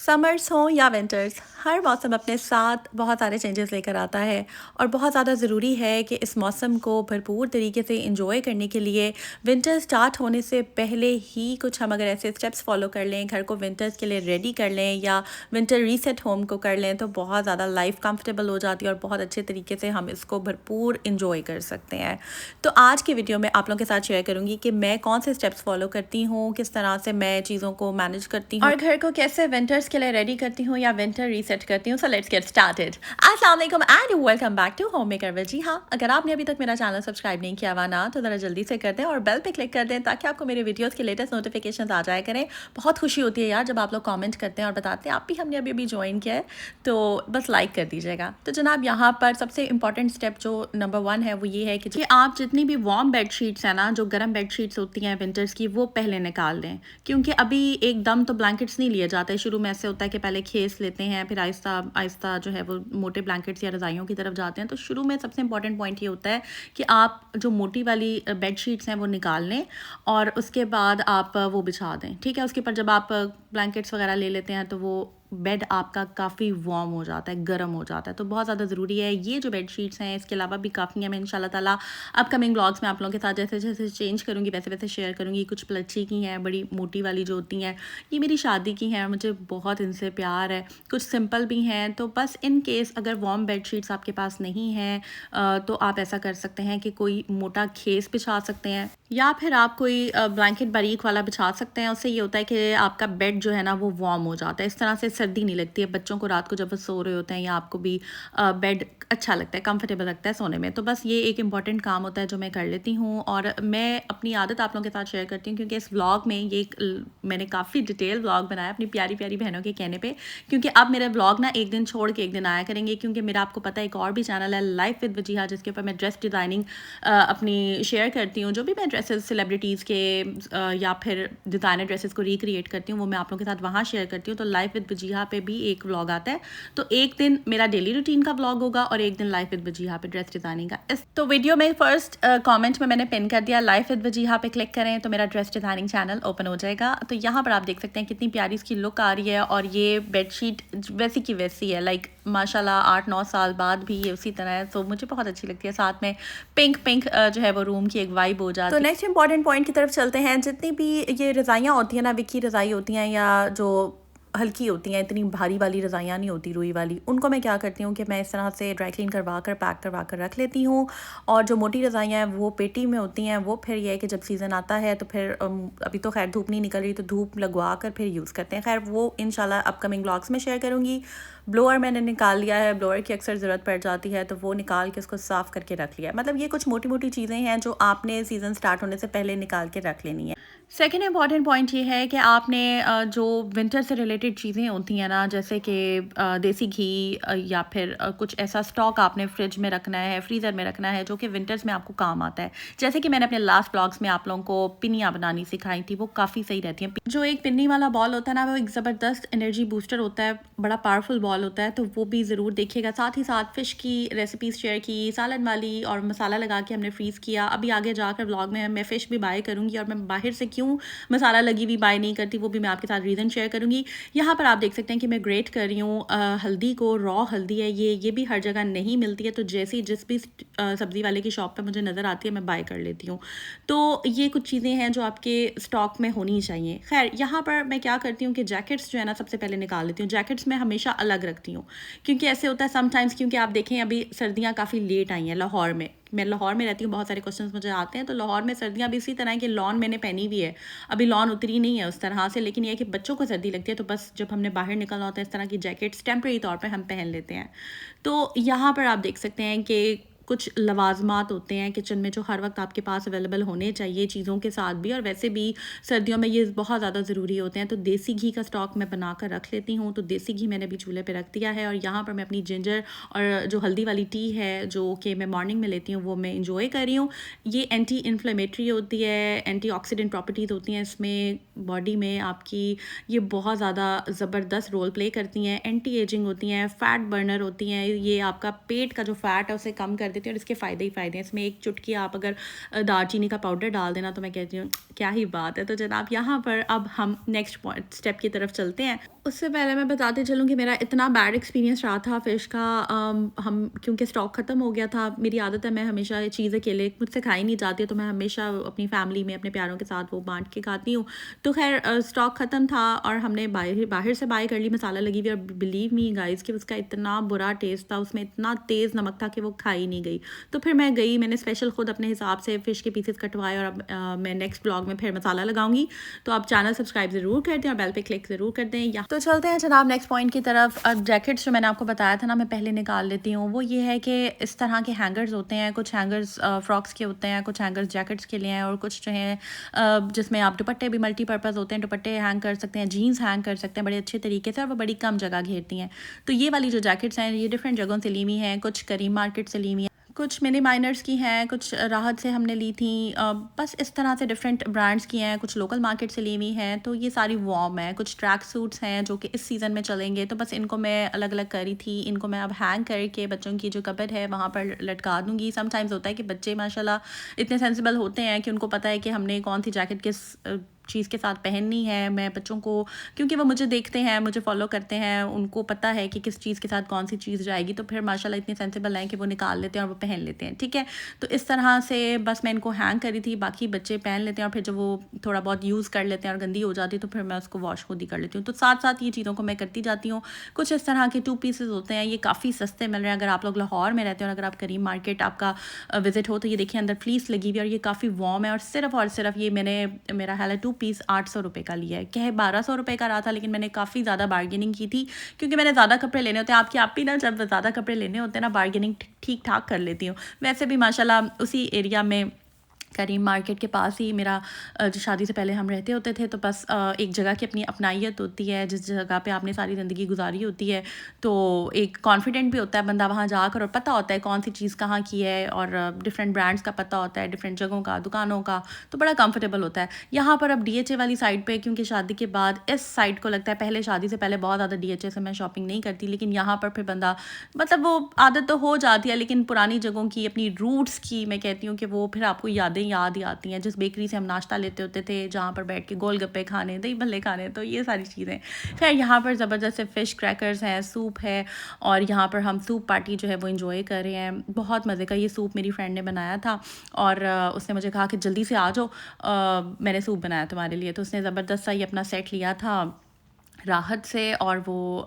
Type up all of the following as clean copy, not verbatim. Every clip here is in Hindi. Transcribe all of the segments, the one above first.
समर्स हों या विंटर्स, हर मौसम अपने साथ बहुत सारे चेंजेस लेकर आता है और बहुत ज़्यादा ज़रूरी है कि इस मौसम को भरपूर तरीके से इंजॉय करने के लिए विंटर स्टार्ट होने से पहले ही कुछ हम अगर ऐसे स्टेप्स फॉलो कर लें, घर को विंटर्स के लिए रेडी कर लें या विंटर रीसेट होम को कर लें, तो बहुत ज़्यादा लाइफ कंफर्टेबल हो जाती है और बहुत अच्छे तरीके से हम इसको भरपूर इंजॉय कर सकते हैं। तो आज की वीडियो में आप लोगों के साथ शेयर करूँगी कि मैं कौन से स्टेप्स फॉलो करती हूँ, किस तरह से मैं चीज़ों को मैनेज करती हूँ और घर को कैसे विंटर्स के लिए रेडी करती हूँ या विंटर रीसेट करती हूँ। So let's get started. अस्सलाम वालेकुम and welcome back to home maker with. जी हाँ, अगर आपने अभी तक मेरा चैनल सब्सक्राइब नहीं किया हुआ ना, तो ज़रा जल्दी से कर दें और बेल पे क्लिक कर दें ताकि आपको मेरे वीडियोस के लेटेस्ट नोटिफिकेशंस आ जाया करें। बहुत खुशी होती है यार जब आप लोग कमेंट करते हैं और बताते हैं आप भी हमने अभी ज्वाइन किया है, तो बस लाइक कर दीजिएगा। तो जनाब, यहाँ पर सबसे इंपॉर्टेंट स्टेप जो नंबर 1 है वो ये है कि आप जितनी भी वार्म बेड शीट्स हैं ना, जो गर्म बेड शीट्स होती हैं विंटर्स की, वो पहले निकाल दें। क्योंकि अभी एकदम तो ब्लैंकेट्स नहीं लिए जाते। शुरू में ऐसे होता है कि पहले खेस लेते हैं, फिर आहिस्ता आहिस्ता जो है वो मोटे ब्लैंकेट्स या रज़ाइयों की तरफ जाते हैं। तो शुरू में सबसे इंपॉर्टेंट पॉइंट ये होता है कि आप जो मोटी वाली बेड शीट्स हैं वो निकाल लें और उसके बाद आप वो बिछा दें। ठीक है, उसके ऊपर जब आप ब्लैंकेट्स वगैरह ले लेते हैं तो वो बेड आपका काफ़ी वार्म हो जाता है, गर्म हो जाता है। तो बहुत ज़्यादा ज़रूरी है। ये जो बेड शीट्स हैं, इसके अलावा भी काफ़ी हैं। मैं इंशाल्लाह ताला अपकमिंग ब्लॉग्स में आप लोगों के साथ जैसे जैसे चेंज करूँगी वैसे वैसे शेयर करूँगी। कुछ प्लची की हैं, बड़ी मोटी वाली जो होती हैं, ये मेरी शादी की हैं, मुझे बहुत इनसे प्यार है। कुछ सिंपल भी हैं। तो बस इन केस अगर वार्म बेड शीट्स आपके पास नहीं हैं तो आप ऐसा कर सकते हैं कि कोई मोटा खेस बिछा सकते हैं या फिर आप कोई ब्लैंकेट बारीक वाला बिछा सकते हैं। उससे ये होता है कि आपका बेड जो है ना वो वार्म हो जाता है। इस तरह से सर्दी नहीं लगती है बच्चों को रात को जब वो सो रहे होते हैं, या आपको भी बेड अच्छा लगता है, कंफर्टेबल लगता है सोने में। तो बस ये एक इंपॉर्टेंट काम होता है जो मैं कर लेती हूँ और मैं अपनी आदत आप लोगों के साथ शेयर करती हूँ क्योंकि इस व्लॉग में ये मैंने काफ़ी डिटेल व्लॉग बनाया अपनी प्यारी प्यारी बहनों के कहने पे। क्योंकि अब मेरे व्लॉग ना एक दिन छोड़ के एक दिन आया करेंगे, क्योंकि मेरा आपको पता है एक और भी चैनल है लाइफ विद वजीहा, जिसके ऊपर मैं ड्रेस डिज़ाइनिंग अपनी शेयर करती हूँ। जो भी मैं ड्रेसेस सेलिब्रिटीज़ के या फिर डिज़ाइनर ड्रेसेस को रिक्रिएट करती हूँ वो मैं आप लोगों के साथ वहाँ शेयर करती हूँ। तो लाइफ विद वजीहा पे भी एक व्लॉग आता है। तो एक दिन मेरा डेली रूटीन का व्लॉग होगा और एक दिन लाइफ विद वजीहा पे ड्रेस डिज़ाइनिंग का। तो वीडियो में फर्स्ट कमेंट में मैंने पिन कर दिया, लाइफ विद वजीहा पे क्लिक करें तो मेरा ड्रेस डिज़ाइनिंग चैनल ओपन हो जाएगा। तो यहाँ पर आप देख सकते हैं कितनी प्यारी इसकी लुक आ रही है और ये बेडशीट वैसी की वैसी है। लाइक माशाल्लाह 8-9 साल बाद भी ये उसी तरह है। तो मुझे बहुत अच्छी लगती है। साथ में पिंक पिंक जो है वो रूम की एक वाइब हो जाती है। तो नेक्स्ट इंपॉर्टेंट पॉइंट की तरफ चलते हैं। जितनी भी ये रज़ाइयाँ होती हैं ना, विकी रज़ाई होती हैं या जो हल्की होती हैं, इतनी भारी वाली रज़ाइयाँ नहीं होती रुई वाली, उनको मैं क्या करती हूँ कि मैं इस तरह से ड्राई क्लीन करवा कर पैक करवा कर रख लेती हूँ। और जो मोटी रज़ाइयाँ हैं वो पेटी में होती हैं, वो फिर ये है कि जब सीज़न आता है तो फिर अभी तो खैर धूप नहीं निकल रही तो धूप लगवा कर फिर यूज़ करते हैं। खैर वो इंशाल्लाह अपकमिंग ब्लॉग्स में शेयर करूँगी। ब्लोअर मैंने निकाल लिया है, ब्लोअर की अक्सर ज़रूरत पड़ जाती है तो वो निकाल के उसको साफ़ करके रख लिया। मतलब ये कुछ मोटी मोटी चीज़ें हैं जो आपने सीज़न स्टार्ट होने से पहले निकाल के रख लेनी है। सेकेंड इंपॉर्टेंट पॉइंट ये है कि आपने जो विंटर से रिलेटेड चीज़ें होती हैं ना, जैसे कि देसी घी या फिर कुछ ऐसा स्टॉक आपने फ्रिज में रखना है, फ्रीज़र में रखना है जो कि विंटर्स में आपको काम आता है। जैसे कि मैंने अपने लास्ट ब्लॉग्स में आप लोगों को पिन्नियाँ बनानी सिखाई थी, वो काफ़ी सही रहती हैं। जो एक पिन्नी वाला बॉल होता है ना, वो एक ज़बरदस्त एनर्जी बूस्टर होता है, बड़ा पावरफुल बॉल होता है, तो वो भी ज़रूर देखिएगा। साथ ही साथ फ़िश की रेसिपीज़ शेयर की, सालन वाली, और मसाला लगा के हमने फ्रीज़ किया। अभी आगे जाकर व्लॉग में मैं फ़िश भी बाय करूँगी और मैं बाहर से क्यों मसाला लगी हुई बाय नहीं करती वो भी मैं आपके साथ रीज़न शेयर करूँगी। यहाँ पर आप देख सकते हैं कि मैं ग्रेट कर रही हूँ हल्दी को। रॉ हल्दी है ये भी हर जगह नहीं मिलती है, तो जैसे जिस भी सब्ज़ी वाले की शॉप पे मुझे नज़र आती है मैं बाय कर लेती हूँ। तो ये कुछ चीज़ें हैं जो आपके स्टॉक में होनी चाहिए। खैर यहाँ पर मैं क्या करती हूँ कि जैकेट्स जो है ना सबसे पहले निकाल लेती हूँ। जैकेट्स मैं हमेशा अलग रखती हूँ क्योंकि ऐसे होता है समटाइम्स, क्योंकि आप देखें अभी सर्दियाँ काफ़ी लेट आई हैं लाहौर में। मैं लाहौर में रहती हूँ, बहुत सारे क्वेश्चंस मुझे आते हैं। तो लाहौर में सर्दियाँ भी इसी तरह है कि लॉन मैंने पहनी भी है, अभी लॉन उतरी नहीं है उस तरह से, लेकिन ये है कि बच्चों को सर्दी लगती है तो बस जब हमने बाहर निकलना होता है इस तरह की जैकेट्स टेम्परेरी तौर पे हम पहन लेते हैं। तो यहाँ पर आप देख सकते हैं कि कुछ लवाजमात होते हैं किचन में जो हर वक्त आपके पास अवेलेबल होने चाहिए चीज़ों के साथ भी, और वैसे भी सर्दियों में ये बहुत ज़्यादा ज़रूरी होते हैं। तो देसी घी का स्टॉक मैं बना कर रख लेती हूँ। तो देसी घी मैंने भी चूल्हे पे रख दिया है और यहाँ पर मैं अपनी जिंजर और जो हल्दी वाली टी है जो कि मैं मॉर्निंग में लेती हूँ वो मैं इंजॉय कर रही हूँ। ये एंटी इन्फ्लेमेटरी होती है, एंटीऑक्सीडेंट प्रॉपर्टीज़ होती हैं इसमें बॉडी में आपकी, ये बहुत ज़्यादा ज़बरदस्त रोल प्ले करती हैं। एंटी एजिंग होती हैं, फ़ैट बर्नर होती हैं, ये आपका पेट का जो फ़ैट है उसे कम कर देती हूँ और इसके फ़ायदे ही फ़ायदे हैं। इसमें एक चुटकी आप अगर दालचीनी का पाउडर डाल देना तो मैं कहती हूँ क्या ही बात है। तो जनाब यहाँ पर अब हम नेक्स्ट स्टेप की तरफ चलते हैं। उससे पहले मैं बताते चलूँ कि मेरा इतना बैड एक्सपीरियंस रहा था फ़िश का। हम क्योंकि स्टॉक ख़त्म हो गया था, मेरी आदत है मैं हमेशा ये चीज़ अकेले मुझसे खाई नहीं जाती, तो मैं हमेशा अपनी फैमिली में अपने प्यारों के साथ वो बांट के खाती हूँ। तो खैर स्टॉक ख़त्म था और हमने बाहर बाहर से बाय कर ली मसाला लगी हुई, और बिलीव मी गाइस कि उसका इतना बुरा टेस्ट था, उसमें इतना तेज़ नमक था कि वो खाई नहीं गई। तो फिर मैं गई, मैंने स्पेशल खुद अपने हिसाब से फ़िश के पीसेस कटवाए, और अब मैं नेक्स्ट ब्लॉग में फिर मसाला लगाऊंगी। तो आप चैनल सब्सक्राइब ज़रूर कर दें और बेल पे क्लिक ज़रूर कर दें। या तो चलते हैं जनाब नेक्स्ट पॉइंट की तरफ। अब जैकेट्स जो मैंने आपको बताया था ना, मैं पहले निकाल लेती हूँ। वो ये है कि इस तरह के हैंगर्स होते हैं, कुछ हैंगर्स फ्रॉक्स के होते हैं, कुछ हैंगर्स जैकेट्स के लिए हैं, और कुछ जो हैं जिसमें आप दुपट्टे भी मल्टीपर्पज़ होते हैं, दुपट्टे हैंग कर सकते हैं, जीन्स हैंग कर सकते हैं बड़े अच्छे तरीके से, और वो बड़ी कम जगह घेरती हैं। तो ये वाली जो जैकेट्स हैं ये डिफरेंट जगहों से ली हुई हैं, कुछ करीम मार्केट से ली हुई हैं, कुछ मिनी माइनर्स की हैं, कुछ राहत से हमने ली थी। बस इस तरह से डिफरेंट ब्रांड्स की हैं, कुछ लोकल मार्केट से ली हुई हैं। तो ये सारी वार्म है। कुछ ट्रैक सूट्स हैं जो कि इस सीज़न में चलेंगे, तो बस इनको मैं अलग अलग करी थी। इनको मैं अब हैंग करके बच्चों की जो कबर्ड है वहाँ पर लटका दूँगी। समटाइम्स होता है कि बच्चे माशाल्लाह इतने सेंसिबल होते हैं कि उनको पता है कि हमने कौन सी जैकेट किस चीज़ के साथ पहननी है। मैं बच्चों को, क्योंकि वो मुझे देखते हैं, मुझे फॉलो करते हैं, उनको पता है कि किस चीज़ के साथ कौन सी चीज़ जाएगी, तो फिर माशाल्लाह इतने सेंसिबल हैं कि वो निकाल लेते हैं और वो पहन लेते हैं। ठीक है, तो इस तरह से बस मैं इनको हैंग करी थी, बाकी बच्चे पहन लेते हैं, और फिर जब वो थोड़ा बहुत यूज़ कर लेते हैं और गंदी हो जाती है तो फिर मैं उसको वॉश खुद ही कर लेती हूँ। तो साथ साथ ये चीज़ों को मैं करती जाती हूँ। कुछ इस तरह के 2 पीसेस होते हैं, ये काफ़ी सस्ते मिल रहे हैं। अगर आप लोग लाहौर में रहते हैं और अगर आप करीम मार्केट आपका विजिट हो तो ये देखिए अंदर फ्लीस लगी हुई है, और ये काफ़ी वार्म है, और सिर्फ ये मैंने, मेरा ख्याल है 2 पीस 800 रुपये का लिया है। क्या है 1200 रुपये का रहा था, लेकिन मैंने काफ़ी ज़्यादा बार्गेनिंग की थी, क्योंकि मैंने ज़्यादा कपड़े लेने होते हैं। आपकी आप भी ना जब ज़्यादा कपड़े लेने होते हैं ना, बार्गेनिंग ठीक ठाक कर लेती हूँ। वैसे भी माशाल्लाह उसी एरिया में करीम मार्केट के पास ही मेरा जो शादी से पहले हम रहते होते थे, तो बस एक जगह की अपनी अपनाइत होती है, जिस जगह पे आपने सारी ज़िंदगी गुजारी होती है, तो एक कॉन्फिडेंट भी होता है बंदा वहाँ जाकर, और पता होता है कौन सी चीज़ कहाँ की है, और डिफरेंट ब्रांड्स का पता होता है, डिफरेंट जगहों का, दुकानों का, तो बड़ा कंफर्टेबल होता है। यहाँ पर अब DHA वाली साइड पे, क्योंकि शादी के बाद इस साइड को लगता है, पहले शादी से पहले बहुत ज़्यादा DHA से मैं शॉपिंग नहीं करती, लेकिन यहाँ पर फिर बंदा, मतलब वो आदत तो हो जाती है, लेकिन पुरानी जगहों की, अपनी रूट्स की, मैं कहती हूँ कि वो फिर आपको यादें याद ही आती हैं। जिस बेकरी से हम नाश्ता लेते होते थे, जहाँ पर बैठ के गोलगप्पे खाने, दही भल्ले खाने, तो ये सारी चीज़ें। खैर यहाँ पर ज़बरदस्त से फ़िश क्रैकर्स हैं, सूप है, और यहाँ पर हम सूप पार्टी जो है वो इंजॉय कर रहे हैं। बहुत मज़े का ये सूप मेरी फ्रेंड ने बनाया था, और उसने मुझे कहा कि जल्दी से आ जाओ, मैंने सूप बनाया तुम्हारे लिए। तो उसने ज़बरदस्त सा ये अपना सेट लिया था राहत से, और वो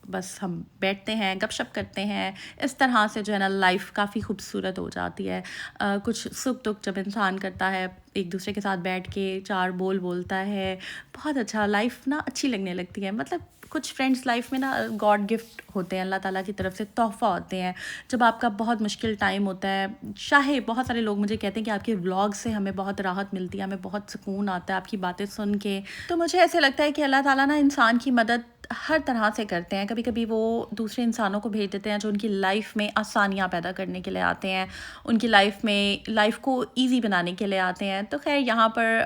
बस हम बैठते हैं, गपशप करते हैं। इस तरह से जो है ना लाइफ काफ़ी खूबसूरत हो जाती है। कुछ सुख दुख जब इंसान करता है, एक दूसरे के साथ बैठ के 4 बोल बोलता है, बहुत अच्छा, लाइफ ना अच्छी लगने लगती है। मतलब कुछ फ्रेंड्स लाइफ में ना गॉड गिफ्ट होते हैं, अल्लाह ताला की तरफ से तोहफ़ा होते हैं। जब आपका बहुत मुश्किल टाइम होता है, चाहे बहुत सारे लोग मुझे कहते हैं कि आपके व्लॉग से हमें बहुत राहत मिलती है, हमें बहुत सुकून आता है आपकी बातें सुन के। तो मुझे ऐसे लगता है कि अल्लाह ताला ना इंसान की मदद हर तरह से करते हैं। कभी कभी वो दूसरे इंसानों को भेज देते हैं जो उनकी लाइफ में आसानियाँ पैदा करने के लिए आते हैं, उनकी लाइफ को ईजी बनाने के लिए आते हैं। तो खैर यहाँ पर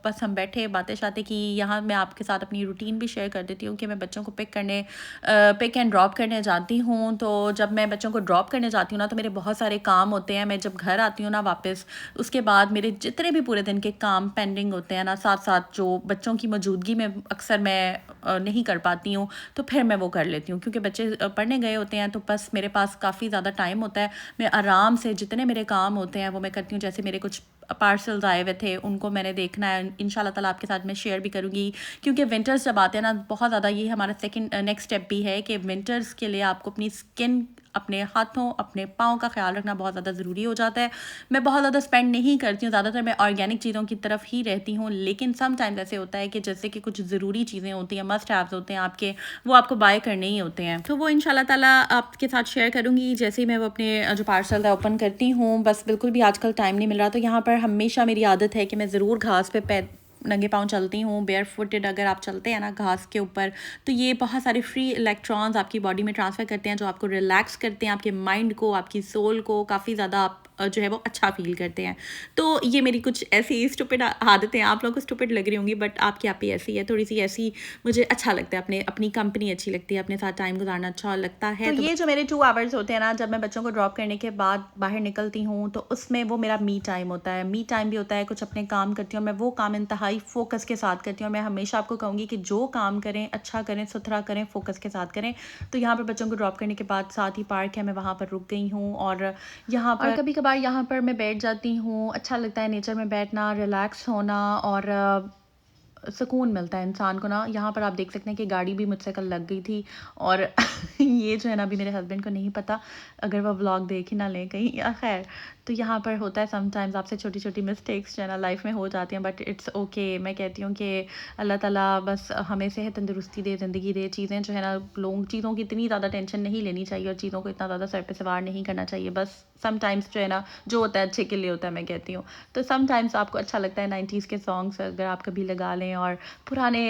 बस हम बैठे बातें शातें की। यहाँ मैं आपके साथ अपनी रूटीन भी शेयर कर देती हूँ कि मैं बच्चों को पिक एंड ड्रॉप करने जाती हूँ। तो जब मैं बच्चों को ड्रॉप करने जाती हूँ ना, तो मेरे बहुत सारे काम होते हैं। मैं जब घर आती हूँ ना वापस, उसके बाद मेरे जितने भी पूरे दिन के काम पेंडिंग होते हैं ना, साथ साथ जो बच्चों की मौजूदगी में अक्सर मैं नहीं कर पाती हूँ, तो फिर मैं वो कर लेती हूँ, क्योंकि बच्चे पढ़ने गए होते हैं। तो बस मेरे पास काफ़ी ज़्यादा टाइम होता है, मैं आराम से जितने मेरे काम होते हैं वो मैं करती हूँ। जैसे मेरे कुछ पार्सल्स आए हुए थे, उनको मैंने देखना है, इंशाल्लाह ताला आपके साथ मैं शेयर भी करूँगी। क्योंकि विंटर्स जब आते हैं ना, बहुत ज़्यादा ये हमारा नेक्स्ट स्टेप भी है कि विंटर्स के लिए आपको अपनी स्किन, अपने हाथों, अपने पाँव का ख्याल रखना बहुत ज़्यादा ज़रूरी हो जाता है। मैं बहुत ज़्यादा स्पेंड नहीं करती हूँ, ज़्यादातर मैं ऑर्गेनिक चीज़ों की तरफ ही रहती हूँ, लेकिन सम टाइम्स ऐसे होता है कि जैसे कि कुछ ज़रूरी चीज़ें होती हैं, मस्ट हैव्स होते हैं आपके, वो आपको बाय करने ही होते हैं। तो वो इंशाल्लाह ताला आपके साथ शेयर करूँगी जैसे ही मैं वो अपने जो पार्सल है ओपन करती हूँ। बस बिल्कुल भी आजकल टाइम नहीं मिल रहा, तो यहाँ पर हमेशा मेरी आदत है कि मैं ज़रूर घास पे नंगे पाँव चलती हूँ। बेयर फुटेड अगर आप चलते हैं ना घास के ऊपर, तो ये बहुत सारे फ्री इलेक्ट्रॉन्स आपकी बॉडी में ट्रांसफ़र करते हैं, जो आपको रिलैक्स करते हैं, आपके माइंड को, आपकी सोल को काफ़ी ज़्यादा आप जो है वो अच्छा फ़ील करते हैं। तो ये मेरी कुछ ऐसी स्टूपिड आदतें हैं, आप लोगों को स्टूपिड लग रही होंगी बट आपकी आप ही ऐसी है, थोड़ी-सी ऐसी मुझे अच्छा लगता है, अपनी कंपनी अच्छी लगती है, अपने साथ टाइम गुज़ारना अच्छा लगता है। तो ये जो मेरे 2 आवर्स होते हैं ना, जब मैं बच्चों को ड्रॉप करने के बाद बाहर निकलती हूँ, तो उसमें वो मेरा मी टाइम होता है। मी टाइम भी होता है, कुछ अपने काम करती हूँ, मैं वो काम इंतहाई फ़ोकस के साथ करती हूँ और मैं हमेशा आपको कहूँगी कि जो काम करें, अच्छा करें, सुथरा करें, फ़ोकस के साथ करें। तो यहाँ पर बच्चों को ड्रॉप करने के बाद साथ ही पार्क है, मैं वहाँ पर रुक गई हूँ और यहाँ पर कभी-कभार यहाँ पर मैं बैठ जाती हूँ। अच्छा लगता है नेचर में बैठना, रिलैक्स होना और सुकून मिलता है इंसान को ना। यहाँ पर आप देख सकते हैं कि गाड़ी भी मुझसे कल लग गई थी और ये जो है ना, अभी मेरे हस्बैंड को नहीं पता, अगर वो व्लॉग देख ही ना लें कहीं, या खैर। तो यहाँ पर होता है समटाइम्स, आपसे छोटी-छोटी मिस्टेक्स जो है ना लाइफ में हो जाती हैं, बट इट्स ओके। मैं कहती हूँ कि अल्लाह ताला बस हमें सेहत तंदुरुस्ती दे, ज़िंदगी दे। चीज़ें जो है ना, लोग चीज़ों की इतनी ज़्यादा टेंशन नहीं लेनी चाहिए और चीज़ों को इतना ज़्यादा सर पे सवार नहीं करना चाहिए। बस समटाइम्स जो है ना, जो होता है अच्छे के लिए होता है, मैं कहती हूँ। तो समटाइम्स आपको अच्छा लगता है 90s के सॉन्ग्स अगर आप कभी लगा लें, और पुराने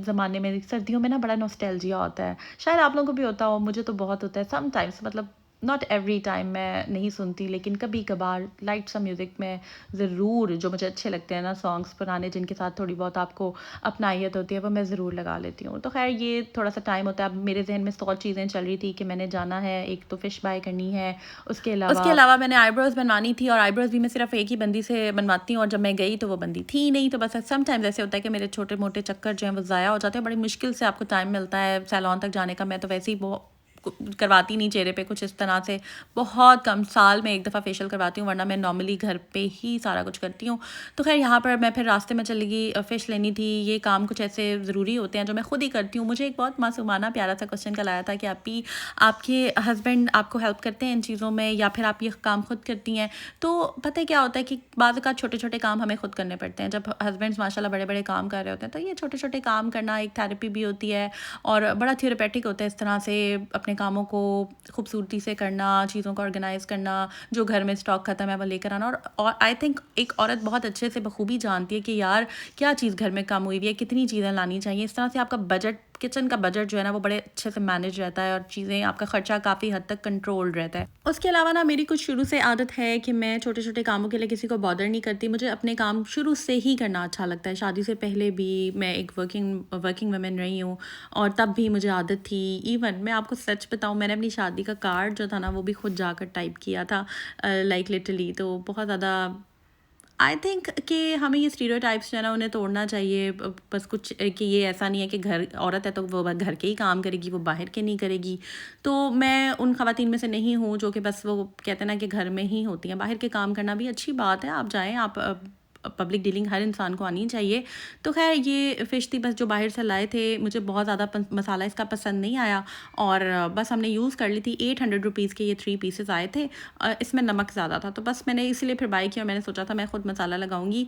ज़माने में सर्दियों में ना बड़ा नॉस्टैल्जिया होता है। शायद आप लोगों को भी होता हो, मुझे तो बहुत होता है समटाइम्स। मतलब नॉट एवरी टाइम मैं नहीं सुनती, लेकिन कभी-कभार लाइट सा म्यूज़िक में ज़रूर, जो मुझे अच्छे लगते हैं ना सॉन्ग्स पुराने, जिनके साथ थोड़ी बहुत आपको अपनायत होती है, वो मैं ज़रूर लगा लेती हूँ। तो ख़ैर ये थोड़ा-सा टाइम होता है। अब मेरे ज़हन में 100 चीज़ें चल रही थी कि मैंने जाना है, एक तो फ़िश बाय करनी है, उसके अलावा मैंने आईब्रोज़ बनवानी थी और आईब्रोज़ भी मैं सिर्फ़ एक ही बंदी से बनवाती हूँ और जब मैं गई तो वो बंदी थी नहीं। तो बस समटाइम्स ऐसे होता है कि मेरे छोटे-मोटे चक्कर जो हैं वो ज़ाया हो जाते हैं। बड़ी मुश्किल से आपको टाइम मिलता है सैलून तक जाने का। मैं तो वैसे ही करवाती नहीं चेहरे पे कुछ इस तरह से, बहुत कम, साल में एक दफ़ा फेशियल करवाती हूँ, वरना मैं नॉर्मली घर पे ही सारा कुछ करती हूँ। तो खैर यहाँ पर मैं फिर रास्ते में चली गई, फ़िश लेनी थी। ये काम कुछ ऐसे ज़रूरी होते हैं जो मैं खुद ही करती हूँ। मुझे एक बहुत मासूमाना प्यारा सा क्वेश्चन कल आया था कि आपके हस्बैंड आपको हेल्प करते हैं इन चीज़ों में या फिर आप ये काम खुद करती हैं? तो पता है क्या होता है कि बाज़ अवत छोटे-छोटे काम हमें खुद करने पड़ते हैं। जब हस्बैंड्स माशाल्लाह बड़े-बड़े काम कर रहे होते हैं, तो ये छोटे-छोटे काम करना एक थेरेपी भी होती है और बड़ा थेरेपेटिक होता है इस तरह से अपने कामों को खूबसूरती से करना, चीज़ों को ऑर्गेनाइज़ करना, जो घर में स्टॉक ख़त्म है वो लेकर आना। और आई थिंक एक औरत बहुत अच्छे से बखूबी जानती है कि यार क्या चीज़ घर में कम हुई हुई है, कितनी चीज़ें लानी चाहिए। इस तरह से आपका बजट, किचन का बजट जो है ना, वो बड़े अच्छे से मैनेज रहता है और चीज़ें, आपका ख़र्चा काफ़ी हद तक कंट्रोल्ड रहता है। उसके अलावा ना मेरी कुछ शुरू से आदत है कि मैं छोटे-छोटे कामों के लिए किसी को बॉदर नहीं करती। मुझे अपने काम शुरू से ही करना अच्छा लगता है। शादी से पहले भी मैं एक वर्किंग वुमन रही हूँ और तब भी मुझे आदत थी। इवन मैं आपको सच बताऊँ, मैंने अपनी शादी का कार्ड जो था ना, वो भी खुद जाकर टाइप किया था, लाइक लिटरली। तो बहुत ज़्यादा आई थिंक कि हमें ये स्टीरियोटाइप्स जो है ना, उन्हें तोड़ना चाहिए। बस कुछ कि ये ऐसा नहीं है कि घर औरत है तो वो बस घर के ही काम करेगी, वो बाहर के नहीं करेगी। तो मैं उन ख़वातीन में से नहीं हूँ जो कि बस वो कहते हैं ना कि घर में ही होती हैं। बाहर के काम करना भी अच्छी बात है, आप जाएँ, आप पब्लिक डीलिंग हर इंसान को आनी चाहिए। तो खैर ये फ़िश थी बस, जो बाहर से लाए थे, मुझे बहुत ज़्यादा मसाला इसका पसंद नहीं आया और बस हमने यूज़ कर ली थी। 800 रुपीज़ के ये 3 पीसेस आए थे। इसमें नमक ज़्यादा था, तो बस मैंने इसीलिए फिर बाय किया और मैंने सोचा था मैं खुद मसाला लगाऊंगी।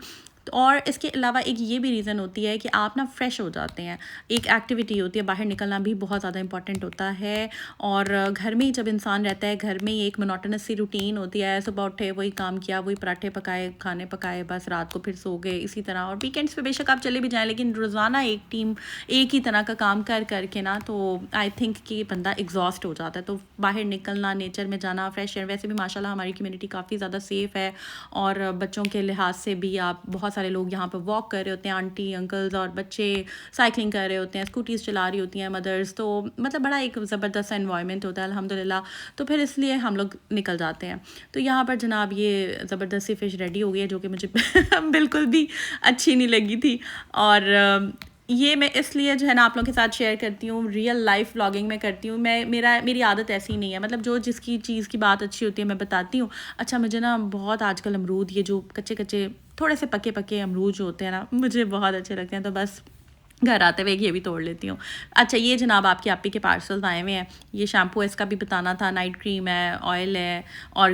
और इसके अलावा एक ये भी रीज़न होती है कि आप ना फ्रेश हो जाते हैं। एक एक्टिविटी होती है, बाहर निकलना भी बहुत ज़्यादा इंपॉर्टेंट होता है। और घर में ही जब इंसान रहता है, घर में ही एक मोनोटोनस सी रूटीन होती है, सुबह उठे वही काम किया, वही पराठे पकाए, खाने पकाए, बस रात को फिर सो गए, इसी तरह। और वीकेंड्स पे बेशक आप चले भी जाएं, लेकिन रोज़ाना एक ही तरह का काम कर करके ना, तो आई थिंक कि बंदा एग्जॉस्ट हो जाता है। तो बाहर निकलना, नेचर में जाना, फ्रेश एयर, वैसे भी माशाल्लाह हमारी कम्युनिटी काफ़ी ज़्यादा सेफ़ है और बच्चों के लिहाज से भी आप, बहुत सारे लोग यहाँ पर वॉक कर रहे होते हैं, आंटी अंकल्स, और बच्चे साइकिलिंग कर रहे होते हैं, स्कूटीज़ चला रही होती हैं मदर्स। तो मतलब बड़ा एक ज़बरदस्त सा इन्वायरमेंट होता है अल्हम्दुलिल्लाह। तो फिर इसलिए हम लोग निकल जाते हैं। तो यहाँ पर जनाब ये ज़बरदस्त सी फ़िश रेडी हो गई है, जो कि मुझे बिल्कुल भी अच्छी नहीं लगी थी। और ये मैं इसलिए जो है ना आप लोगों के साथ शेयर करती हूँ, रियल लाइफ व्लॉगिंग में करती हूँ। मेरी आदत ऐसी नहीं है, मतलब जो जिसकी चीज़ की बात अच्छी होती है मैं बताती हूँ। अच्छा, मुझे ना बहुत आजकल अमरूद, ये जो कच्चे कच्चे थोड़े से पके पके अमरूद जो होते हैं ना, मुझे बहुत अच्छे लगते हैं। तो बस घर आते हुए ये भी तोड़ लेती हूँ। अच्छा, ये जनाब आपकी आप्पी के पार्सल्स आए हुए हैं। ये शैम्पू है, इसका भी बताना था, नाइट क्रीम है, ऑयल है, और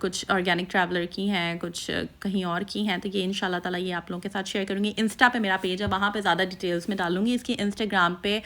कुछ ऑर्गेनिक ट्रैवलर की हैं, कुछ कहीं और की हैं। तो ये इंशाल्लाह ताला ये आप लोगों के साथ शेयर करूँगी। इंस्टा पे मेरा पेज है, वहाँ पे ज़्यादा डिटेल्स में डालूँगी। इसकी इंस्टाग्राम पे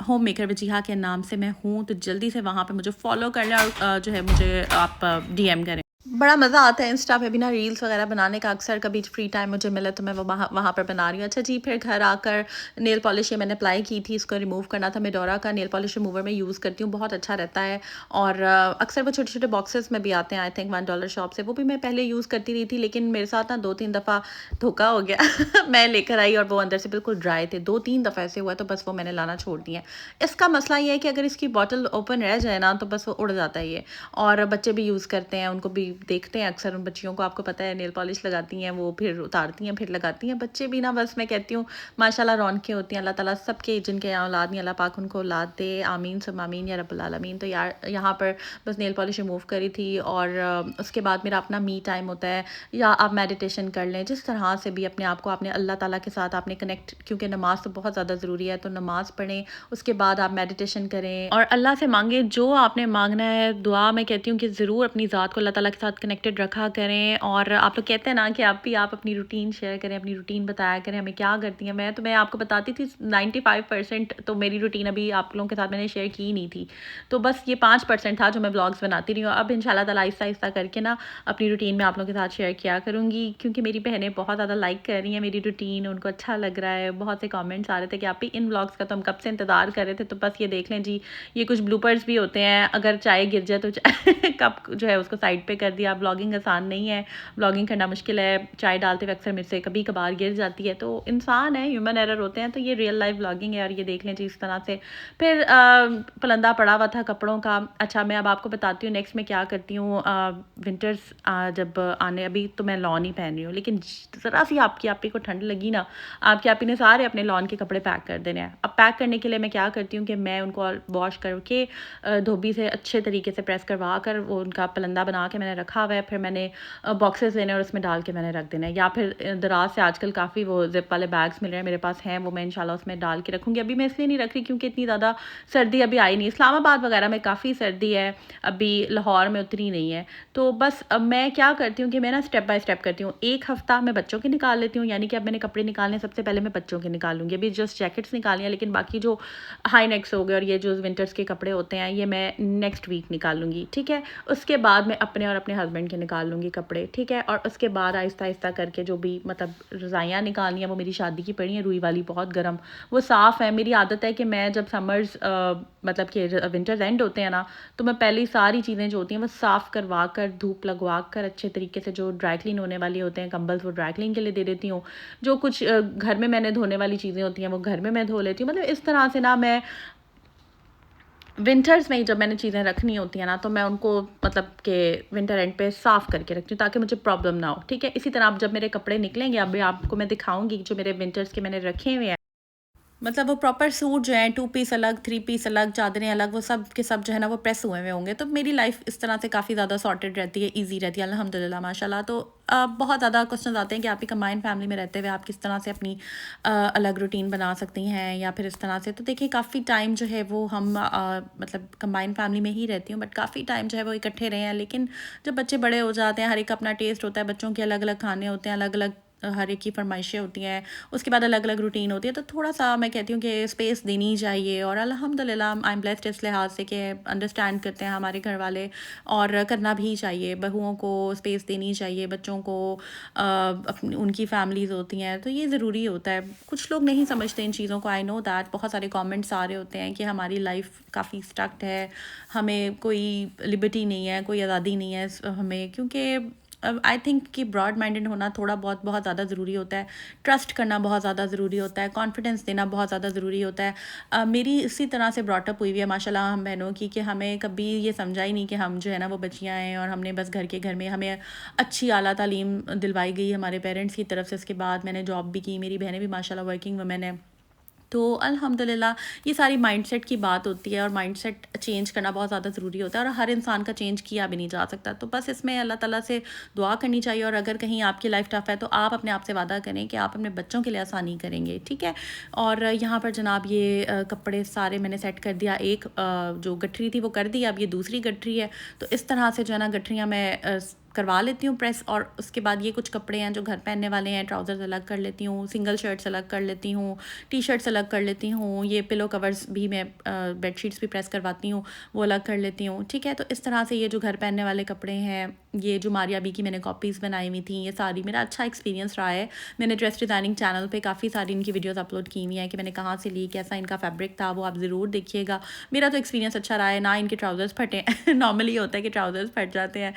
होम मेकर वजीहा के नाम से मैं हूँ, तो जल्दी से वहाँ पर मुझे फॉलो कर लें और जो है मुझे आप DM करें। बड़ा मज़ा आता है इंस्टा पे भी ना रील्स वगैरह बनाने का। अक्सर कभी फ्री टाइम मुझे मिले तो मैं वो वहाँ वहाँ पर बना रही हूँ। अच्छा जी, फिर घर आकर नेल पॉलिश ये मैंने अप्लाई की थी, इसको रिमूव करना था। मेडोरा का नेल पॉलिश रिमूवर मैं यूज़ करती हूँ, बहुत अच्छा रहता है। और अक्सर वो छोटे-छोटे बॉक्सेस में भी आते हैं, आई थिंक $1 शॉप से। वो भी मैं पहले यूज़ करती रही थी, लेकिन मेरे साथ ना 2-3 दफ़ा धोखा हो गया। मैं लेकर आई और वो अंदर से बिल्कुल ड्राई थे। 2-3 दफ़ा ऐसे हुआ, तो बस वो मैंने लाना छोड़ दिया है। इसका मसला ये है कि अगर इसकी बॉटल ओपन रह जाए ना, तो बस वो उड़ जाता है ये। और बच्चे भी यूज़ करते हैं, उनको भी देखते हैं अक्सर। उन बच्चियों को आपको पता है नेल पॉलिश लगाती हैं, वो फिर उतारती हैं, फिर लगाती हैं। बच्चे भी ना, बस मैं कहती हूँ माशाल्लाह रौनकें होती हैं। अल्लाह ताला सबके जिनके यहाँ औलाद नहीं, अल्लाह पाक उनको औलाद दे, आमीन सुम्मा आमीन या रब्बुल आलमीन। तो यार यहाँ पर बस नेल पॉलिश रिमूव करी थी। और उसके बाद मेरा अपना मी टाइम होता है, या आप मेडिटेशन कर लें, जिस तरह से भी अपने आप को आपने अल्लाह ताला के साथ आपने कनेक्ट, क्योंकि नमाज तो बहुत ज़्यादा ज़रूरी है, तो नमाज पढ़ें, उसके बाद आप मेडिटेशन करें और अल्लाह से मांगें जो आपने मांगना है। दुआ मैं कहती हूँ कि ज़रूर अपनी ज़ात को अल्लाह ताला के साथ कनेक्टेड रखा करें। और आप लोग कहते हैं ना कि आप अपनी रूटीन शेयर करें, अपनी रूटीन बताया करें हमें क्या करती हैं। मैं आपको बताती थी 95% तो मेरी रूटीन अभी आप लोगों के साथ मैंने शेयर की ही नहीं थी। तो बस ये 5% था जो मैं ब्लॉग्स बनाती रही हूँ। अब इंशाल्लाह ताला आहिस्ता आहिस्ता करके ना अपनी रूटीन में आप लोगों के साथ शेयर किया करूँगी, क्योंकि मेरी बहनें बहुत ज़्यादा लाइक कर रही हैं मेरी रूटीन, उनको अच्छा लग रहा है। बहुत से कमेंट्स आ रहे थे कि आप भी इन ब्लॉग्स का तो हम कब से इंतज़ार कर रहे थे। तो बस ये देख लें जी, ये कुछ ब्लूपर्स भी होते हैं। अगर चाय गिर जाए तो कप जो है उसको साइड पे कर दिया। ब्लॉगिंग आसान नहीं है, ब्लॉगिंग करना मुश्किल है। चाय डालते हुए अक्सर मेरे से कभी कभार गिर जाती है, तो इंसान है, ह्यूमन एरर होते हैं। तो ये रियल लाइफ ब्लॉगिंग है, और ये देख लें जी इस तरह से। फिर पलंदा पड़ा हुआ था कपड़ों का। अच्छा, मैं अब आपको बताती हूँ नेक्स्ट मैं क्या करती हूँ। विंटर्स जब आने, अभी तो मैं लॉन ही पहन रही हूँ, लेकिन ज़रा सी आपकी आपी को ठंड लगी ना, आपकी आपी ने सारे अपने लॉन के कपड़े पैक कर देने हैं। अब पैक करने के लिए मैं क्या करती हूँ कि मैं उनको वॉश करके धोबी से अच्छे तरीके से प्रेस करवा कर वो उनका पलंदा बना के मैंने रखा हुआ है। फिर मैंने बॉक्सेस लेने और उसमें डाल के मैंने रख देना है। या फिर दराज से आजकल काफ़ी वो ज़िप वाले बैग्स मिल रहे हैं, मेरे पास हैं, वो मैं इंशाल्लाह उसमें डाल के रखूँगी। अभी मैं इसलिए नहीं रख रही क्योंकि इतनी ज़्यादा सर्दी अभी आई नहीं। इस्लामाबाद वगैरह में काफ़ी सर्दी है, अभी लाहौर में उतनी नहीं है। तो बस अब मैं क्या करती हूँ कि मैं ना स्टेप बाय स्टेप करती हूँ। एक हफ़्ता मैं बच्चों के निकाल लेती हूँ, यानी कि अब मैंने कपड़े निकालने, सबसे पहले मैं बच्चों के निकालूँगी। अभी जस्ट जैकेट्स निकाली हैं, लेकिन बाकी जो हाई नेक्स हो गए और ये जो विंटर्स के कपड़े होते हैं, ये मैं नेक्स्ट वीक निकाल लूँगी, ठीक है। उसके बाद मैं अपने और अपने हस्बैंड के निकाल लूँगी कपड़े, ठीक है। और उसके बाद आहिस्ता आहिस्ता करके जो भी मतलब रज़ाइयाँ निकालनी है, वो मेरी शादी की पड़ी हैं रुई वाली, बहुत गर्म, वो साफ़ है। मेरी आदत है कि मैं जब समर्स मतलब कि विंटर्स एंड होते हैं ना, तो मैं पहले ही सारी चीज़ें जो होती हैं वो साफ़ करवा कर, धूप लगवा कर, अच्छे तरीके से जो ड्राई क्लीन होने वाली होते हैं कंबल्स, वो ड्राई क्लीन के लिए दे देती हूँ। जो कुछ घर में मैंने धोने वाली चीज़ें होती हैं वो घर में मैं धो लेती हूँ। मतलब इस तरह से ना मैं विंटर्स में ही जब मैंने चीज़ें रखनी होती हैं ना, तो मैं उनको मतलब कि विंटर एंड पे साफ़ करके रखती हूँ, ताकि मुझे प्रॉब्लम ना हो, ठीक है। इसी तरह अब जब मेरे कपड़े निकलेंगे, अभी आपको मैं दिखाऊंगी जो मेरे विंटर्स के मैंने रखे हुए हैं। मतलब वो प्रॉपर सूट जो है 2 पीस अलग, 3 पीस अलग, चादरें अलग, वो सब के सब जो है ना वो प्रेस हुए हुए होंगे। तो मेरी लाइफ़ इस तरह से काफ़ी ज़्यादा सॉर्टेड रहती है, ईज़ी रहती है अल्हम्दुलिल्लाह माशाल्लाह। तो बहुत ज़्यादा क्वेश्चंस आते हैं कि आप ही कंबाइंड फैमिली में रहते हुए आप किस तरह से अपनी अलग रूटीन बना सकती हैं, या फिर इस तरह से। तो देखिए काफ़ी टाइम जो है वो हम मतलब कंबाइंड फैमिली में ही रहती हूँ, बट काफ़ी टाइम जो है वो इकट्ठे रहे हैं। लेकिन जब बच्चे बड़े हो जाते हैं, हर एक का अपना टेस्ट होता है, बच्चों के अलग-अलग खाने होते हैं, अलग-अलग हर एक की फरमाइशें होती हैं, उसके बाद अलग-अलग रूटीन होती है। तो थोड़ा-सा मैं कहती हूँ कि स्पेस देनी चाहिए, और अल्हम्दुलिल्लाह आई एम ब्लेस्ड इस लिहाज से कि अंडरस्टैंड करते हैं हमारे घर वाले, और करना भी चाहिए। बहुओं को स्पेस देनी चाहिए, बच्चों को अपनी उनकी फैमिलीज़ होती हैं, तो ये ज़रूरी होता है। कुछ लोग नहीं समझते इन चीज़ों को, आई नो दैट। बहुत सारे कमेंट्स आ रहे होते हैं कि हमारी लाइफ काफ़ी स्टक्ड है, हमें कोई लिबर्टी नहीं है, कोई आज़ादी नहीं है हमें, क्योंकि आई थिंक कि ब्रॉड माइंडेड होना थोड़ा बहुत बहुत ज़्यादा ज़रूरी होता है। ट्रस्ट करना बहुत ज़्यादा ज़रूरी होता है, कॉन्फिडेंस देना बहुत ज़्यादा ज़रूरी होता है। मेरी इसी तरह से ब्रॉटअप हुई हुई है माशाल्लाह हम बहनों की, कि हमें कभी ये समझा ही नहीं कि हम जो है ना वो बच्चियाँ हैं, और हमने बस घर में हमें अच्छी आला तालीम दिलवाई गई हमारे पेरेंट्स की तरफ से। उसके बाद मैंने जॉब भी की, मेरी बहनें भी माशाल्लाह वर्किंग वुमेन है। तो अल्हम्दुलिल्लाह ये सारी माइंडसेट की बात होती है, और माइंडसेट चेंज करना बहुत ज़्यादा ज़रूरी होता है, और हर इंसान का चेंज किया भी नहीं जा सकता। तो बस इसमें अल्लाह ताला से दुआ करनी चाहिए, और अगर कहीं आपकी लाइफ टफ है तो आप अपने आप से वादा करें कि आप अपने बच्चों के लिए आसानी करेंगे, ठीक है। और यहाँ पर जनाब ये कपड़े सारे मैंने सेट कर दिया। एक जो गठरी थी वो कर दी, अब ये दूसरी गठरी है। तो इस तरह से जो है ना गठरियाँ मैं करवा लेती हूँ प्रेस, और उसके बाद ये कुछ कपड़े हैं जो घर पहनने वाले हैं, ट्राउज़र्स अलग कर लेती हूँ, सिंगल शर्ट्स अलग कर लेती हूँ, टी शर्ट्स अलग कर लेती हूँ, ये पिलो कवर्स भी मैं बेडशीट्स भी प्रेस करवाती हूँ, वो अलग कर लेती हूँ, ठीक है। तो इस तरह से ये जो घर पहनने वाले कपड़े हैं ये जो मारिया बी की मैंने कॉपीज़ बनाई हुई थी, ये सारी मेरा अच्छा एक्सपीरियंस रहा है। मैंने ड्रेस डिज़ाइनिंग चैनल पे काफ़ी सारी इनकी वीडियोस अपलोड की हुई हैं कि मैंने कहाँ से ली, कैसा इनका फैब्रिक था, वो आप ज़रूर देखिएगा। मेरा तो एक्सपीरियंस अच्छा रहा है, ना इनके ट्राउज़र्स फटे नॉर्मली होता है कि ट्राउज़र्स फट जाते हैं,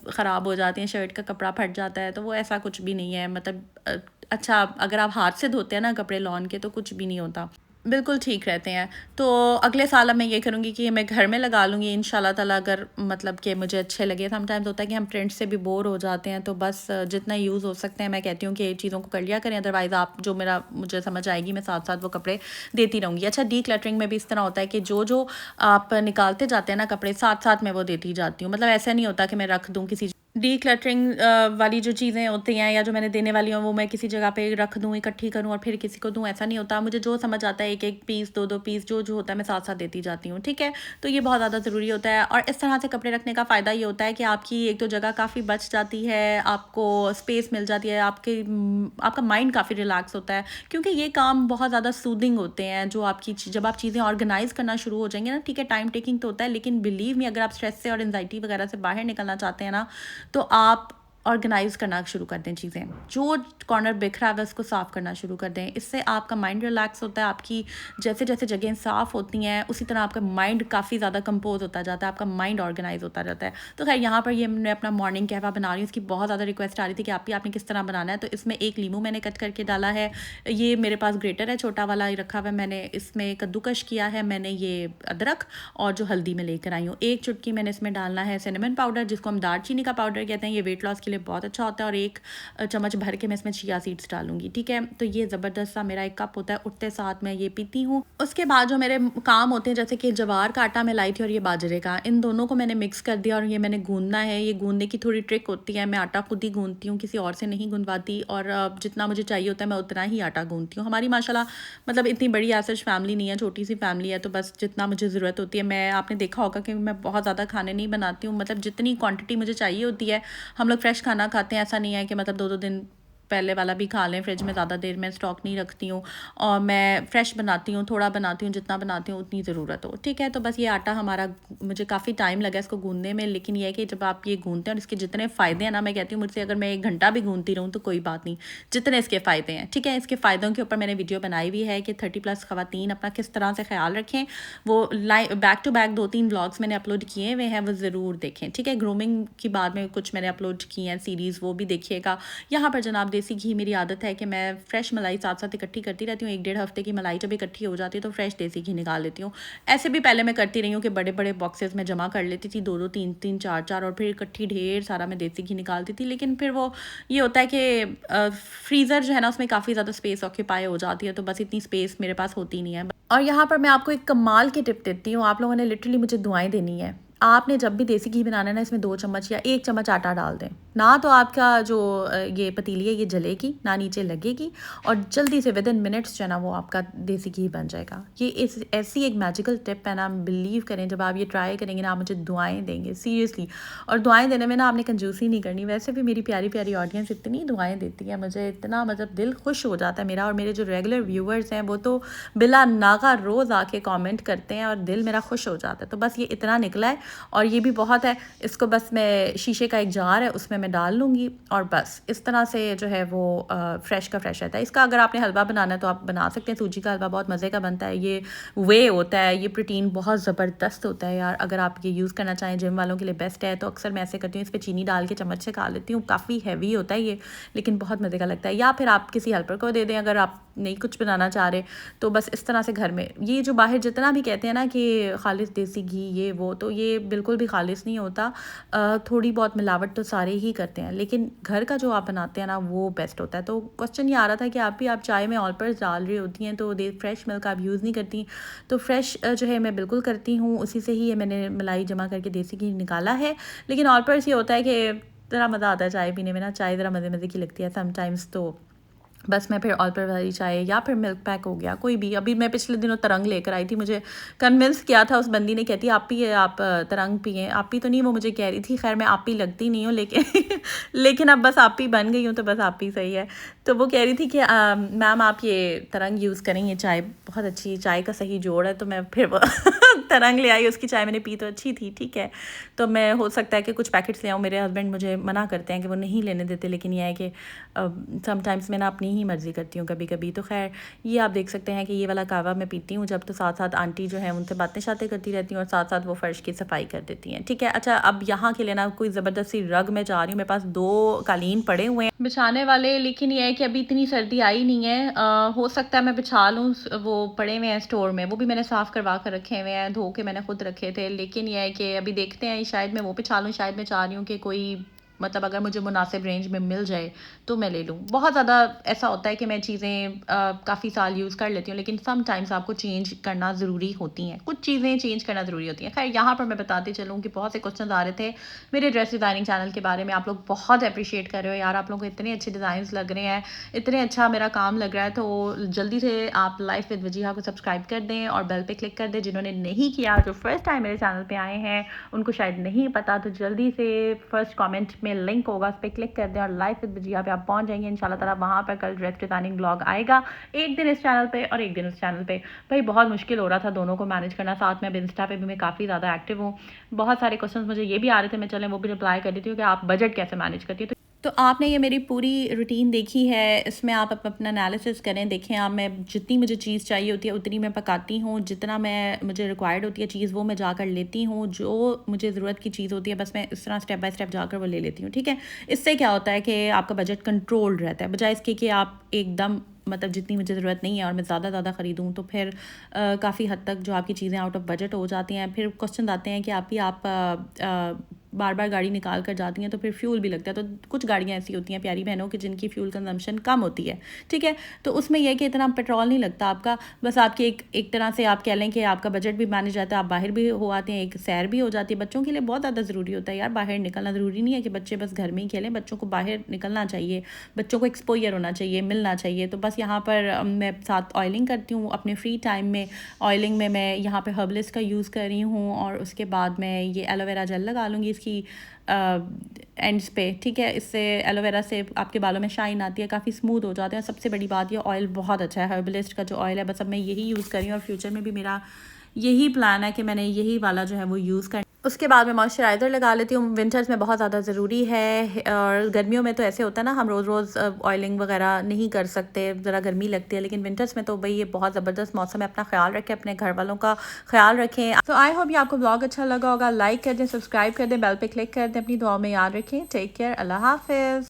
ख़राब हो जाते हैं, शर्ट का कपड़ा फट जाता है, तो वो ऐसा कुछ भी नहीं है। मतलब अच्छा, अगर आप हाथ से धोते हैं ना कपड़े लॉन के, तो कुछ भी नहीं होता, बिल्कुल ठीक रहते हैं। तो अगले साल अब मैं ये करूँगी कि मैं घर में लगा लूँगी इंशाल्लाह ताला, अगर मतलब कि मुझे अच्छे लगे। समटाइम्स होता है कि हम ट्रेंड से भी बोर हो जाते हैं, तो बस जितना यूज़ हो सकते हैं मैं कहती हूँ कि चीज़ों को कर लिया करें। अदरवाइज़ आप जो मेरा मुझे समझ आएगी, मैं साथ साथ वो कपड़े देती रहूँगी। अच्छा, डी क्लटरिंग में भी इस तरह होता है कि जो जो आप निकालते जाते हैं ना कपड़े, साथ साथ मैं वो देती जाती हूँ। मतलब ऐसा नहीं होता कि मैं रख दूँ किसी डीक्लटरिंग वाली जो चीज़ें होती हैं या जो मैंने देने वाली हूँ, वो मैं किसी जगह पे रख दूँ, इकट्ठी करूँ और फिर किसी को दूँ, ऐसा नहीं होता। मुझे जो समझ आता है, एक एक पीस, दो दो पीस, जो जो होता है मैं साथ साथ देती जाती हूँ, ठीक है। तो ये बहुत ज़्यादा ज़रूरी होता है। और इस तरह से कपड़े रखने का फ़ायदा ये होता है कि आपकी एक तो जगह काफ़ी बच जाती है, आपको स्पेस मिल जाती है, आपका माइंड काफ़ी रिलैक्स होता है, क्योंकि ये काम बहुत ज़्यादा सूदिंग होते हैं। जो आपकी जब आप चीज़ें ऑर्गेनाइज़ करना शुरू हो जाएंगे ना, ठीक है, टाइम टेकिंग तो होता है, लेकिन बिलीव मी, अगर आप स्ट्रेस से और एंजाइटी वगैरह से बाहर निकलना चाहते हैं ना, तो आप ऑर्गेनाइज़ करना शुरू कर दें चीज़ें। जो कॉर्नर बिखरा है उसको साफ़ करना शुरू कर दें। इससे आपका माइंड रिलैक्स होता है। आपकी जैसे जैसे जगहें साफ़ होती हैं, उसी तरह आपका माइंड काफ़ी ज़्यादा कंपोज होता जाता है, आपका माइंड ऑर्गेनाइज होता जाता है। तो खैर, यहाँ पर ये मैं अपना मॉर्निंग कहवा बना रही हूँ। इसकी बहुत ज़्यादा रिक्वेस्ट आ रही थी कि आपने किस तरह बनाना है। तो इसमें एक लीमू मैंने कट करके डाला है। ये मेरे पास ग्रेटर है, छोटा वाला रखा हुआ है। मैंने इसमें कद्दूकश किया है। मैंने ये अदरक और जो हल्दी में लेकर आई हूँ, 1 चुटकी मैंने इसमें डालना है सिनेमन पाउडर, जिसको हम दालचीनी का पाउडर कहते हैं। ये वेट लॉस के लिए बहुत अच्छा होता है। और 1 चम्मच भर के मैं इसमें चिया सीड्स डालूंगी, ठीक है। तो ये ज़बरदस्त सा मेरा 1 कप होता है। उठते साथ मैं ये पीती हूँ। उसके बाद जो मेरे काम होते हैं, जैसे कि जवार का आटा मैं लाई थी और ये बाजरे का, इन दोनों को मैंने मिक्स कर दिया और ये मैंने गूंदना है। ये गूंदने की थोड़ी ट्रिक होती है, मैं आटा खुद ही गूंदती हूँ, किसी और से नहीं गूंदवाती। और जितना मुझे चाहिए होता है मैं उतना ही आटा गूंदती हूँ। हमारी माशाल्लाह मतलब इतनी बड़ी ऐसा फैमिली नहीं है, छोटी सी फैमिली है, तो बस जितना मुझे ज़रूरत होती है। मैं आपने देखा होगा कि मैं बहुत ज़्यादा खाने नहीं बनाती हूँ, मतलब जितनी क्वांटिटी मुझे चाहिए होती है। हम लोग फ्रेश खाना खाते हैं, ऐसा नहीं है कि मतलब 2-2 दिन पहले वाला भी खा लें। फ्रिज में ज़्यादा देर में स्टॉक नहीं रखती हूँ और मैं फ़्रेश बनाती हूँ, थोड़ा बनाती हूँ, जितना बनाती हूँ उतनी ज़रूरत हो, ठीक है। तो बस ये आटा हमारा, मुझे काफ़ी टाइम लगा इसको गूंदने में, लेकिन ये है कि जब आप ये गूंदते हैं और इसके जितने फ़ायदे हैं ना, मैं कहती हूँ मुझसे अगर मैं 1 घंटा भी गूंदती रहूँ तो कोई बात नहीं, जितने इसके फ़ायदे हैं, ठीक है। इसके फ़ायदों के ऊपर मैंने वीडियो बनाई हुई है कि 30+ ख़वातीन अपना किस तरह से ख्याल रखें। वो बैक टू बैक 2-3 व्लॉग्स मैंने अपलोड किए हुए हैं, वो ज़रूर देखें, ठीक है। ग्रूमिंग की बाद में कुछ मैंने अपलोड की हैं सीरीज़, वो भी देखिएगा। यहाँ पर जनाब देसी घी, मेरी आदत है कि मैं फ्रेश मलाई साथ साथ इकट्ठी करती रहती हूँ। 1-1.5 हफ्ते की मलाई जब इकट्ठी हो जाती है तो फ्रेश देसी घी निकाल लेती हूँ। ऐसे भी पहले मैं करती रही हूँ कि बड़े बड़े बॉक्सेस में जमा कर लेती थी, 2-2, 3-3, 4-4, और फिर इकट्ठी ढेर सारा मैं देसी घी निकालती थी। लेकिन फिर वो ये होता है कि फ्रीज़र जो है ना, उसमें काफ़ी ज़्यादा स्पेस ऑक्यूपाई हो जाती है, तो बस इतनी स्पेस मेरे पास होती नहीं है। और यहाँ पर मैं आपको एक कमाल की टिप देती हूँ। आप लोगों ने लिटरली मुझे दुआएं देनी है। आपने जब भी देसी घी बनाना है ना, इसमें 2 चम्मच या 1 चम्मच आटा डाल दें। ना तो आपका जो ये पतीली है ये जलेगी, ना नीचे लगेगी, और जल्दी से विदिन मिनट्स जो है ना वो आपका देसी घी बन जाएगा। ये ऐसी एक मैजिकल टिप है ना, बिलीव करें, जब आप ये ट्राई करेंगे ना, आप मुझे दुआएं देंगे सीरियसली। और दुआएं देने में ना आपने कंजूसी नहीं करनी। वैसे भी मेरी प्यारी प्यारी ऑडियंस इतनी दुआएं देती है मुझे, इतना मतलब दिल खुश हो जाता है मेरा। और मेरे जो रेगुलर व्यूवर्स हैं वो तो बिला नागा रोज़ आके कमेंट करते हैं और दिल मेरा खुश हो जाता है। तो बस ये इतना निकला है और ये भी बहुत है। इसको बस मैं शीशे का एक जार है उसमें मैं डाल लूँगी और बस इस तरह से जो है वो फ्रेश का फ्रेश रहता है। इसका अगर आपने हलवा बनाना है तो आप बना सकते हैं। सूजी का हलवा बहुत मज़े का बनता है। ये वे होता है, ये प्रोटीन बहुत ज़बरदस्त होता है यार। अगर आप ये यूज़ करना चाहें, जिम वालों के लिए बेस्ट है। तो अक्सर मैं ऐसे करती हूँ, इस पर चीनी डाल के चम्मच से खा लेती हूँ। काफ़ी हैवी होता है ये, लेकिन बहुत मज़े का लगता है। या फिर आप किसी हेल्पर को दे दें अगर आप नहीं कुछ बनाना चाह रहे। तो बस इस तरह से घर में, ये जो बाहर जितना भी कहते हैं ना कि खालिस देसी घी ये वो, तो ये बिल्कुल भी खालिस नहीं होता। थोड़ी बहुत मिलावट तो सारे ही करते हैं, लेकिन घर का जो आप बनाते हैं ना वो बेस्ट होता है। तो क्वेश्चन ये आ रहा था कि आप चाय में ऑल पर्स डाल रही होती हैं तो फ्रेश मिल्क आप यूज़ नहीं करती। तो फ्रेश जो है मैं बिल्कुल करती हूँ, उसी से ही मैंने मलाई जमा करके देसी घी निकाला है। लेकिन ऑल पर्स ये होता है कि ज़रा मज़ा आता है चाय पीने में ना, चाय ज़रा मज़े मज़े की लगती है समटाइम्स। तो बस मैं फिर ऑल पर वाली चाय या फिर मिल्क पैक हो गया कोई भी। अभी मैं पिछले दिनों तरंग लेकर आई थी, मुझे कन्विंस किया था उस बंदी ने, कहती आप पिए, आप तरंग पिए। आप ही तो नहीं, वो मुझे कह रही थी। खैर मैं आप ही लगती नहीं हूँ, लेकिन लेकिन अब बस आप ही बन गई हूँ तो बस आप ही सही है। तो वो कह रही थी कि मैम आप ये तरंग यूज़ करें, ये चाय बहुत अच्छी, चाय का सही जोड़ है। तो मैं फिर वो तरंग ले आई, उसकी चाय मैंने पी तो अच्छी थी, ठीक है। तो मैं हो सकता है कि कुछ पैकेट्स ले आऊँ, मेरे हस्बैंड मुझे मना करते हैं कि वो नहीं लेने देते, लेकिन यह है कि समटाइम्स मैं ना अपनी ही मर्ज़ी करती हूँ कभी कभी। तो खैर ये आप देख सकते हैं कि ये वाला कहवा मैं पीती हूँ जब, तो साथ साथ आंटी जो है उनसे बातें शातें करती रहती हूँ और साथ साथ वो फ़र्श की सफाई कर देती हैं, ठीक है। अच्छा, अब यहाँ के लिए ना कोई ज़बरदस्ती रग में जा रही हूँ, मेरे पास 2 कालीन पड़े हुए हैं बिछाने वाले, लेकिन ये है कि अभी इतनी सर्दी आई नहीं है। हो सकता है मैं बिछा लूँ, वो पड़े हुए हैं स्टोर में, वो भी मैंने साफ़ करवा कर रखे हुए हैं, धो के मैंने खुद रखे थे, लेकिन ये है कि अभी देखते हैं, शायद मैं वो बिछा लूँ, शायद मैं चाह रही हूँ कि कोई मतलब अगर मुझे मुनासिब रेंज में मिल जाए तो मैं ले लूँ। बहुत ज़्यादा ऐसा होता है कि मैं चीज़ें काफ़ी साल यूज़ कर लेती हूँ, लेकिन सम टाइम्स आपको चेंज करना ज़रूरी होती हैं, कुछ चीज़ें चेंज करना ज़रूरी होती हैं। खैर यहाँ पर मैं बताती चलूँ कि बहुत से क्वेश्चन आ रहे थे मेरे ड्रेस डिज़ाइनिंग चैनल के बारे में, आप लोग बहुत अप्रिशिएट कर रहे हो यार, आप लोगों को इतने अच्छे डिज़ाइंस लग रहे हैं, इतने अच्छा मेरा काम लग रहा है। तो जल्दी से आप लाइफ विद वजीहा को सब्सक्राइब कर दें और बेल पे क्लिक कर दें। जिन्होंने नहीं किया, जो फर्स्ट टाइम मेरे चैनल पे आए हैं, उनको शायद नहीं पता, तो जल्दी से फर्स्ट कमेंट में लिंक होगा, उस पर क्लिक कर दें और लाइफ विद वजीहा पे आप पहुंच जाएंगे इंशाल्लाह ताला। वहाँ पर कल ड्रेस डिज़ाइनिंग ब्लॉग आएगा, एक दिन इस चैनल पे और एक दिन उस चैनल पे। भाई बहुत मुश्किल हो रहा था दोनों को मैनेज करना, साथ में अब इंस्टा पे भी मैं काफ़ी ज़्यादा एक्टिव हूँ। बहुत सारे क्वेश्चन मुझे ये भी आ रहे थे, मैं चलें वो भी रिप्लाई कर देती हूँ कि आप बजट कैसे मैनेज करती है। तो आपने ये मेरी पूरी रूटीन देखी है, इसमें आप अपना एनालिसिस करें, देखें आप, मैं जितनी मुझे चीज़ चाहिए होती है उतनी मैं पकाती हूँ, जितना मैं मुझे रिक्वायर्ड होती है चीज़ वो मैं जाकर लेती हूँ, जो मुझे ज़रूरत की चीज़ होती है बस मैं इस तरह स्टेप बाय स्टेप जाकर वो ले लेती हूँ, ठीक है। इससे क्या होता है कि आपका बजट कंट्रोल्ड रहता है, बजाय इसके कि आप एकदम मतलब जितनी मुझे ज़रूरत नहीं है और मैं ज़्यादा ख़रीदूँ, तो फिर काफ़ी हद तक जो आपकी चीज़ें आउट ऑफ बजट हो जाती हैं। फिर क्वेश्चन आते हैं कि आप बार बार गाड़ी निकाल कर जाती हैं तो फिर फ्यूल भी लगता है। तो कुछ गाड़ियाँ ऐसी होती हैं प्यारी बहनों की जिनकी फ्यूल कंजम्पशन कम होती है, ठीक है। तो उसमें यह है कि इतना पेट्रोल नहीं लगता आपका, बस आपकी एक तरह से आप कह लें कि आपका बजट भी मैनेज रहता है, आप बाहर भी हो आते हैं, एक सैर भी हो जाती है। बच्चों के लिए बहुत ज़्यादा ज़रूरी होता है यार बाहर निकलना, ज़रूरी नहीं है कि बच्चे बस घर में ही खेलें, बच्चों को बाहर निकलना चाहिए, बच्चों को एक्सपोजर होना चाहिए, मिलना चाहिए। तो बस यहाँ पर मैं साथ ऑयलिंग करती हूँ अपने फ्री टाइम में। ऑयलिंग में मैं यहाँ पे हर्बलिस्ट का यूज़ कर रही हूँ और उसके बाद मैं ये एलोवेरा जेल लगा लूँगी इसकी एंड्स पे, ठीक है। इससे एलोवेरा से आपके बालों में शाइन आती है, काफ़ी स्मूथ हो जाते हैं। सबसे बड़ी बात ये ऑयल बहुत अच्छा है, हर्बलिस्ट का जो ऑयल है, बस अब मैं यही यूज़ कर रही हूँ और फ्यूचर में भी मेरा यही प्लान है कि मैंने यही वाला जो है वो यूज़ कर। उसके बाद मैं मॉइस्चराइज़र लगा लेती हूँ, विंटर्स में बहुत ज़्यादा ज़रूरी है। और गर्मियों में तो ऐसे होता है ना, हम रोज़ रोज़ ऑयलिंग वगैरह नहीं कर सकते, ज़रा गर्मी लगती है, लेकिन विंटर्स में तो भाई ये बहुत ज़बरदस्त मौसम है। अपना ख्याल रखें, अपने घर वालों का ख्याल रखें। तो आई होप ये आपको ब्लॉग अच्छा लगा होगा, लाइक कर दें, सब्सक्राइब कर दें, बेल पे क्लिक कर दें, अपनी दुआ में याद रखें। टेक केयर, अल्लाह हाफिज़।